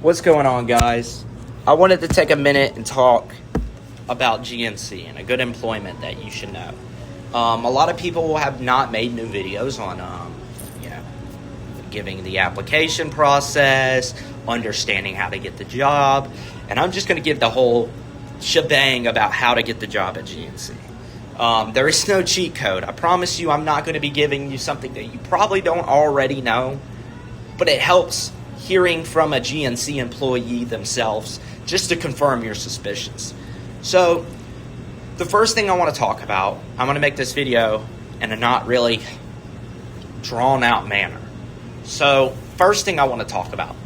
What's going on, guys? I wanted to take a minute and talk about GNC and a good employment that you should know. A lot of people have not made new videos on, giving the application process, understanding how to get the job, and I'm just going to give the whole shebang about how to get the job at GNC. There is no cheat code. I promise you, I'm not going to be giving you something that you probably don't already know, but it helps hearing from a GNC employee themselves just to confirm your suspicions. So the first thing I want to talk about, I'm going to make this video in a not really drawn out manner. So first thing I want to talk about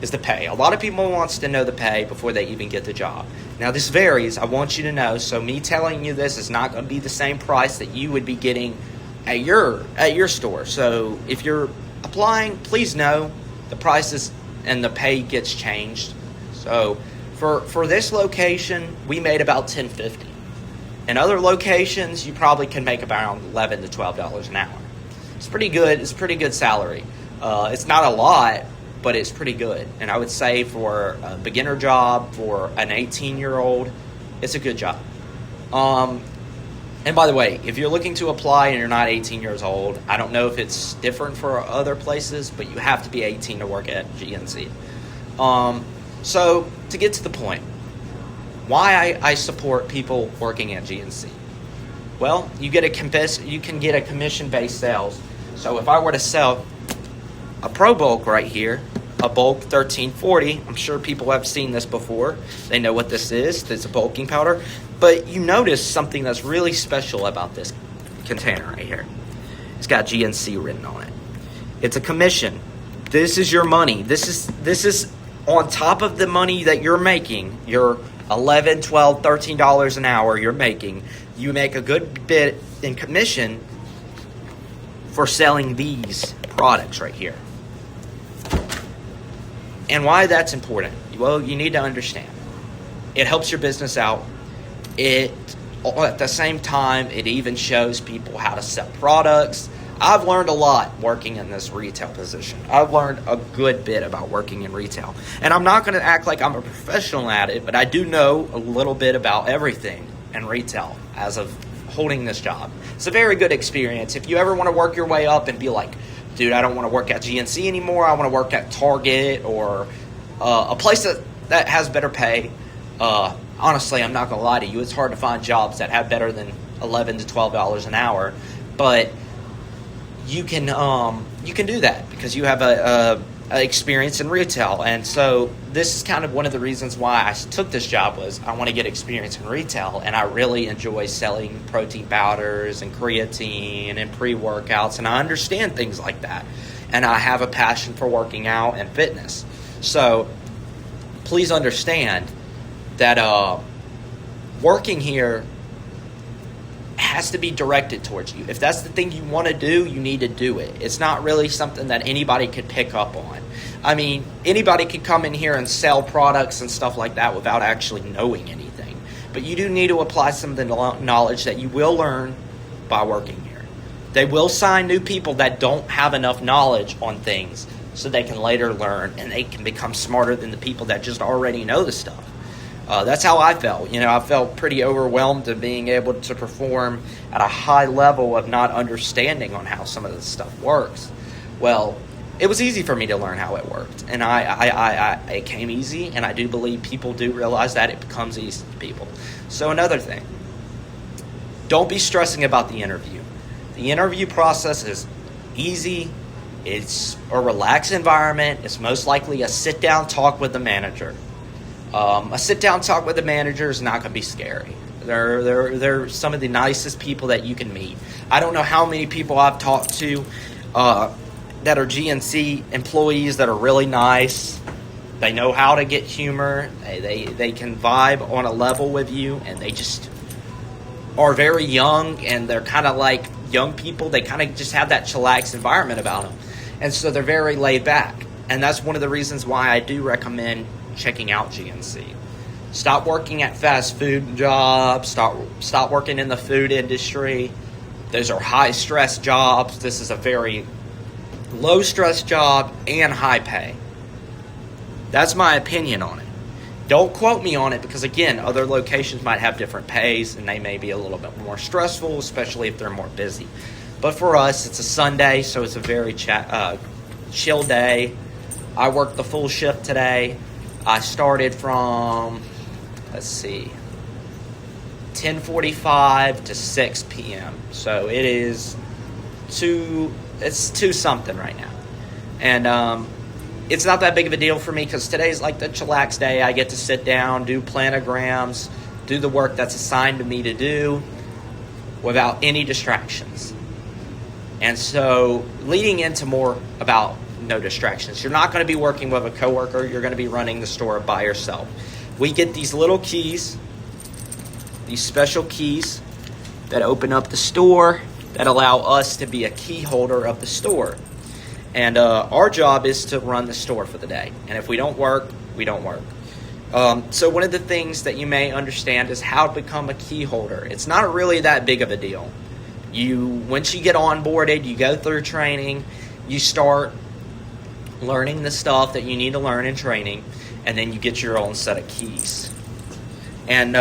is the pay. A lot of people wants to know the pay before they even get the job. Now this varies, I want you to know, so me telling you this is not going to be the same price that you would be getting at your store. So if you're applying, please know the prices and the pay gets changed. So for this location, we made about $10.50. In other locations, you probably can make about $11 to $12 an hour. It's pretty good. It's a pretty good salary. It's not a lot, but it's pretty good. And I would say for a beginner job, for an 18-year-old, it's a good job. And by the way, if you're looking to apply and you're not 18 years old, I don't know if it's different for other places, but you have to be 18 to work at GNC. So to get to the point, why I support people working at GNC. Well, you can get a commission-based sales. So if I were to sell a Pro Bulk right here, a Bulk 1340, I'm sure people have seen this before. They know what this is. It's a bulking powder. But you notice something that's really special about this container right here. It's got GNC written on it. It's a commission. This is your money. This is on top of the money that you're making. Your $11, $12, $13 an hour you're making. You make a good bit in commission for selling these products right here. And why that's important? Well, you need to understand. It helps your business out. At the same time, it even shows people how to sell products. I've learned a lot working in this retail position. I've learned a good bit about working in retail. And I'm not going to act like I'm a professional at it, but I do know a little bit about everything in retail as of holding this job. It's a very good experience. If you ever want to work your way up and be like, dude, I don't want to work at GNC anymore. I want to work at Target or a place that has better pay. Honestly, I'm not going to lie to you. It's hard to find jobs that have better than $11 to $12 an hour. But you can do that because you have a experience in retail. And so this is kind of one of the reasons why I took this job was I want to get experience in retail. And I really enjoy selling protein powders and creatine and pre-workouts. And I understand things like that. And I have a passion for working out and fitness. So please understand that working here has to be directed towards you. If that's the thing you want to do, you need to do it. It's not really something that anybody could pick up on. I mean, anybody could come in here and sell products and stuff like that without actually knowing anything. But you do need to apply some of the knowledge that you will learn by working here. They will sign new people that don't have enough knowledge on things so they can later learn and they can become smarter than the people that just already know the stuff. That's how I felt. I felt pretty overwhelmed of being able to perform at a high level of not understanding on how some of this stuff works. Well, it was easy for me to learn how it worked, and it came easy, and I do believe people do realize that it becomes easy to people. So another thing, don't be stressing about the interview. The interview process is easy. It's a relaxed environment. It's most likely a sit-down talk with the manager. A sit-down talk with the manager is not going to be scary. They're some of the nicest people that you can meet. I don't know how many people I've talked to that are GNC employees that are really nice. They know how to get humor. They can vibe on a level with you, and they just are very young, and they're kind of like young people. They kind of just have that chillax environment about them. And so they're very laid back. And that's one of the reasons why I do recommend checking out GNC. Stop working at fast food jobs. Stop working in the food industry. Those are high stress jobs. This is a very low stress job and high pay. That's my opinion on it. Don't quote me on it because, again, other locations might have different pays and they may be a little bit more stressful, especially if they're more busy. But for us, it's a Sunday, so it's a very chill day. I worked the full shift today. I started from, 10:45 to 6 p.m. So it's 2 something right now. And it's not that big of a deal for me because today's like the chillax day. I get to sit down, do planograms, do the work that's assigned to me to do without any distractions. And so leading into more about no distractions, you're not going to be working with a coworker. You're going to be running the store by yourself. We get these little keys, these special keys that open up the store that allow us to be a key holder of the store. And our job is to run the store for the day. And if we don't work, we don't work. So one of the things that you may understand is how to become a key holder. It's not really that big of a deal. Once you get onboarded, you go through training, you start learning the stuff that you need to learn in training, and then you get your own set of keys. And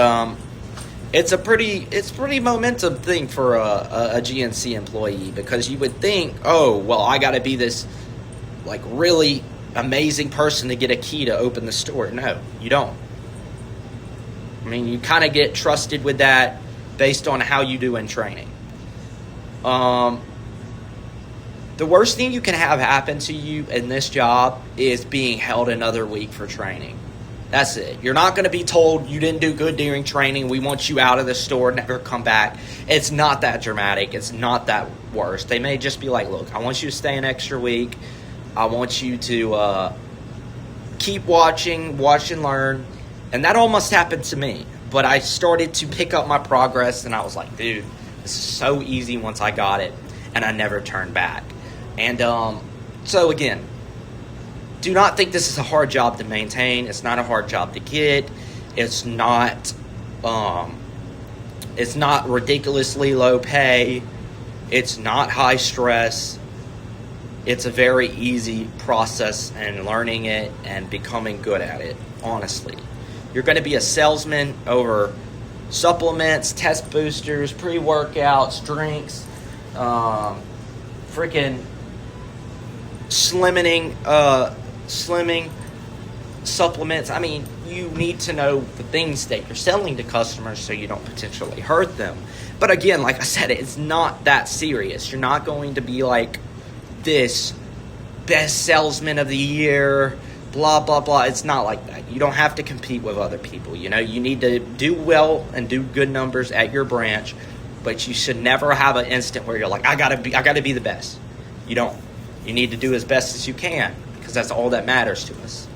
it's pretty momentum thing for a GNC employee, because you would think, oh, well, I got to be this like really amazing person to get a key to open the store. No, you don't. I mean, you kind of get trusted with that based on how you do in training. The worst thing you can have happen to you in this job is being held another week for training. That's it. You're not going to be told you didn't do good during training, we want you out of the store, never come back. It's not that dramatic. It's not that worse. They may just be like, look, I want you to stay an extra week. I want you to keep watching, watch and learn. And that almost happened to me. But I started to pick up my progress, and I was like, dude, this is so easy once I got it. And I never turned back. And so again, do not think this is a hard job to maintain. It's not a hard job to get. It's not ridiculously low pay. It's not high stress. It's a very easy process, and learning it and becoming good at it, honestly. You're going to be a salesman over supplements, test boosters, pre-workouts, drinks, freaking slimming supplements. I mean, you need to know the things that you're selling to customers so you don't potentially hurt them. But again, like I said, it's not that serious. You're not going to be like this best salesman of the year, blah, blah, blah. It's not like that. You don't have to compete with other people. You know, you need to do well and do good numbers at your branch, but you should never have an instant where you're like, I gotta be the best. You don't. You need to do as best as you can, because that's all that matters to us.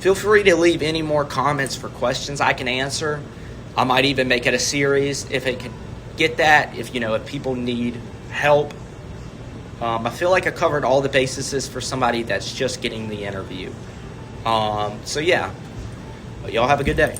Feel free to leave any more comments for questions I can answer. I might even make it a series if it can get that, if people need help. I feel like I covered all the bases for somebody that's just getting the interview. So yeah, y'all have a good day.